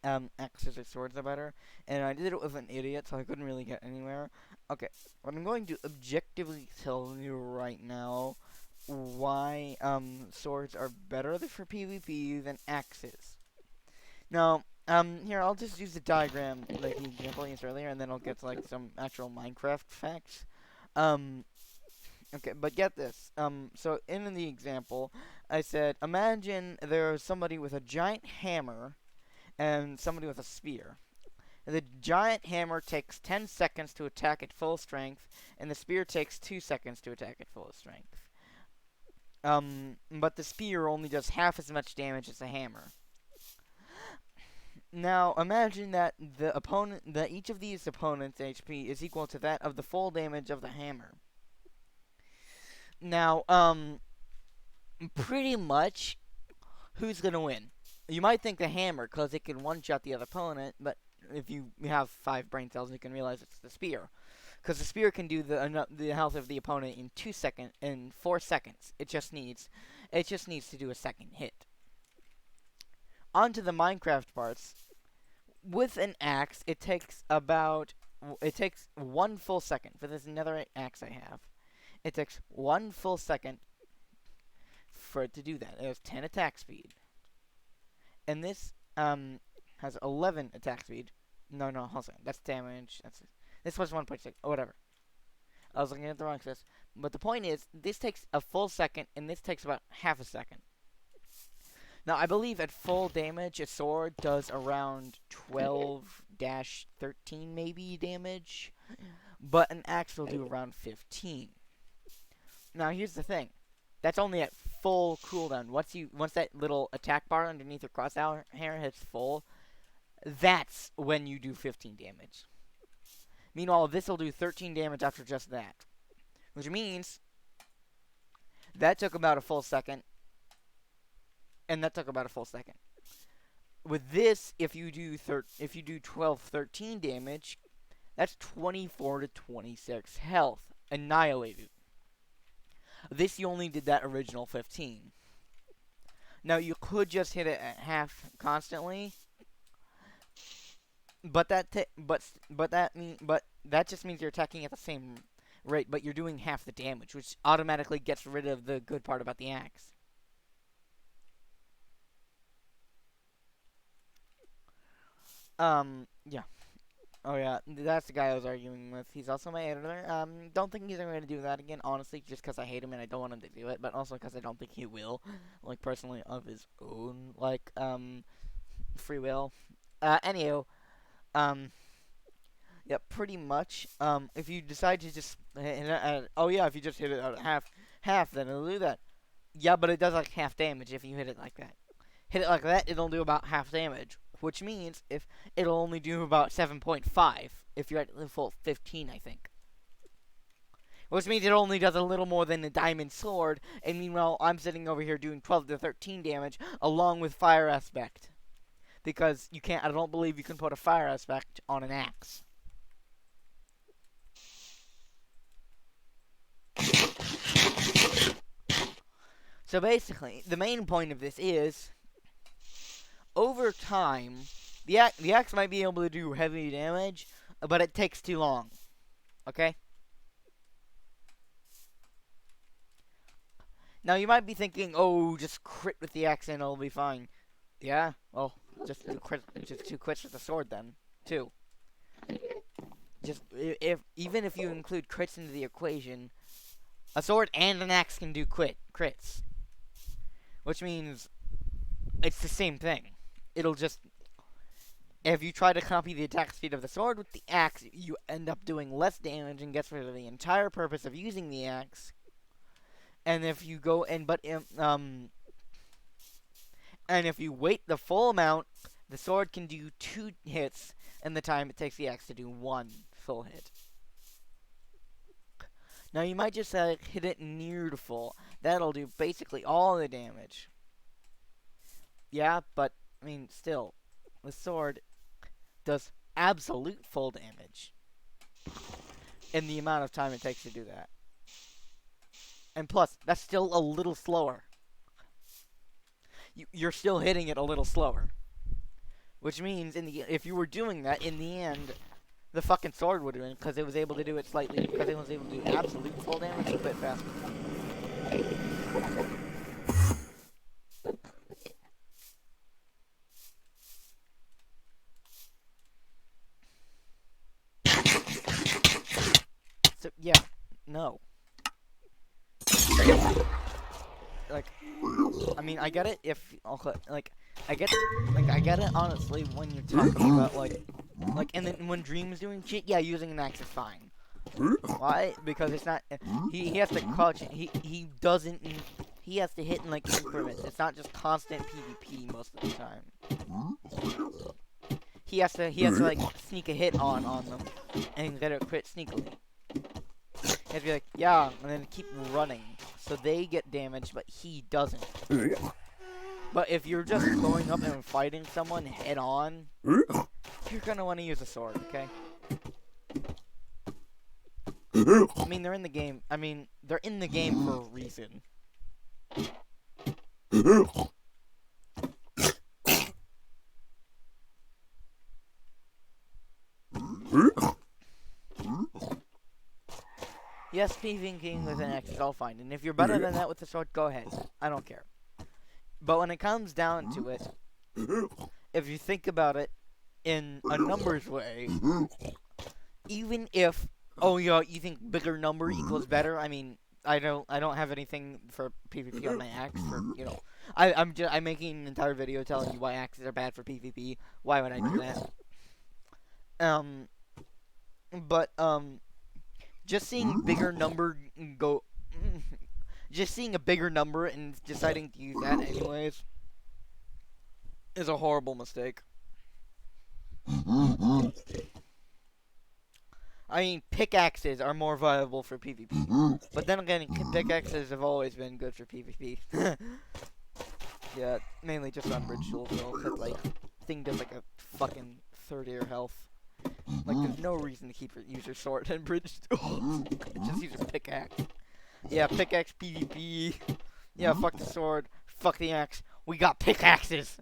axes or swords are better, and I did it with an idiot, so I couldn't really get anywhere. Okay, I'm going to objectively tell you right now why swords are better for PvP than axes. Now, here I'll just use the diagram, like the example I used earlier, and then I'll get to like some actual Minecraft facts. Um, okay, but get this. So in the example, I said, imagine there's somebody with a giant hammer and somebody with a spear. The giant hammer takes 10 seconds to attack at full strength, and the spear takes 2 seconds to attack at full strength. But the spear only does half as much damage as the hammer. Now, imagine that each of these opponents' HP is equal to that of the full damage of the hammer. Now, pretty much, who's gonna win? You might think the hammer, because it can one-shot the other opponent, but if you have 5 brain cells, you can realize it's the spear. Because the spear can do the health of the opponent in 4 seconds. It just needs to do a second hit. On to the Minecraft parts. With an axe, it takes 1 full second. For this another axe I have, it takes 1 full second for it to do that. It has 10 attack speed, and this has 11 attack speed. No, hold on. That's damage. This was 1.6. Oh, whatever. I was looking at the wrong list. But the point is, this takes a full second, and this takes about half a second. Now, I believe at full damage, a sword does around 12-13 maybe damage, but an axe will do around 15. Now, here's the thing. That's only at full cooldown. Once that little attack bar underneath your crosshair hits full, that's when you do 15 damage. Meanwhile, this will do 13 damage after just that, which means that took about a full second. And that took about a full second. With this, if you do 12-13 damage, that's 24 to 26 health annihilated. This you only did that original 15. Now you could just hit it at half constantly, but that just means you're attacking at the same rate, but you're doing half the damage, which automatically gets rid of the good part about the axe. Yeah. Oh, yeah, that's the guy I was arguing with. He's also my editor. Don't think he's ever going to do that again, honestly, just because I hate him and I don't want him to do it, but also because I don't think he will, like, personally, of his own, like, free will. Anywho, yeah, pretty much, if you decide to just, oh, yeah, if you just hit it at half, then it'll do that. Yeah, but it does, like, half damage if you hit it like that. Hit it like that, it'll do about half damage. Which means if it'll only do about 7.5 if you're at the full 15, I think. Which means it only does a little more than a diamond sword, and meanwhile I'm sitting over here doing 12 to 13 damage along with fire aspect. Because I don't believe you can put a fire aspect on an axe. So basically, the main point of this is, over time, the axe might be able to do heavy damage, but it takes too long. Okay? Now, you might be thinking, oh, just crit with the axe and it'll be fine. Yeah? Well, just do crits with the sword then, too. Even if you include crits into the equation, a sword and an axe can do crits. Which means it's the same thing. It'll just, if you try to copy the attack speed of the sword with the axe, you end up doing less damage and gets rid of the entire purpose of using the axe. And if you if you wait the full amount, the sword can do 2 hits in the time it takes the axe to do 1 full hit. Now you might just hit it near to full. That'll do basically all the damage. Yeah, but I mean, still, the sword does absolute full damage in the amount of time it takes to do that. And plus, that's still a little slower. You're still hitting it a little slower. Which means if you were doing that, in the end, the fucking sword would have been, because it was able to do it slightly, because it was able to do absolute full damage a bit faster. So, yeah, no. Like, I mean, I get it if, like, I get it honestly when you're talking about, and then when Dream's doing shit, yeah, using an axe is fine. Why? Because it's not, he has to crouch, he doesn't, he has to hit in, like, increments. It's not just constant PvP most of the time. He has to, like, sneak a hit on them, and get a crit sneakily. He has to be like, yeah, and then keep running, so they get damaged, but he doesn't. But if you're just going up and fighting someone head on, you're gonna want to use a sword, okay? I mean, they're in the game. I mean, they're in the game for a reason. Yes, PvPing with an axe is all fine, and if you're better than that with the sword, go ahead. I don't care. But when it comes down to it, if you think about it in a numbers way, even if, oh yeah, you think bigger number equals better, I mean, I don't have anything for PvP on my axe for, you know, I'm making an entire video telling you why axes are bad for PvP. Why would I do that? Just seeing bigger number go, just seeing a bigger number and deciding to use that anyways is a horrible mistake. I mean, pickaxes are more viable for PvP. But then again, pickaxes have always been good for PvP. Yeah, mainly just on bridge tools though, because, like, thing does, like, a fucking third of your health. Like, there's no reason to use your sword and bridge tools. Just use your pickaxe. Yeah, pickaxe PvP. Yeah, fuck the sword. Fuck the axe. We got pickaxes.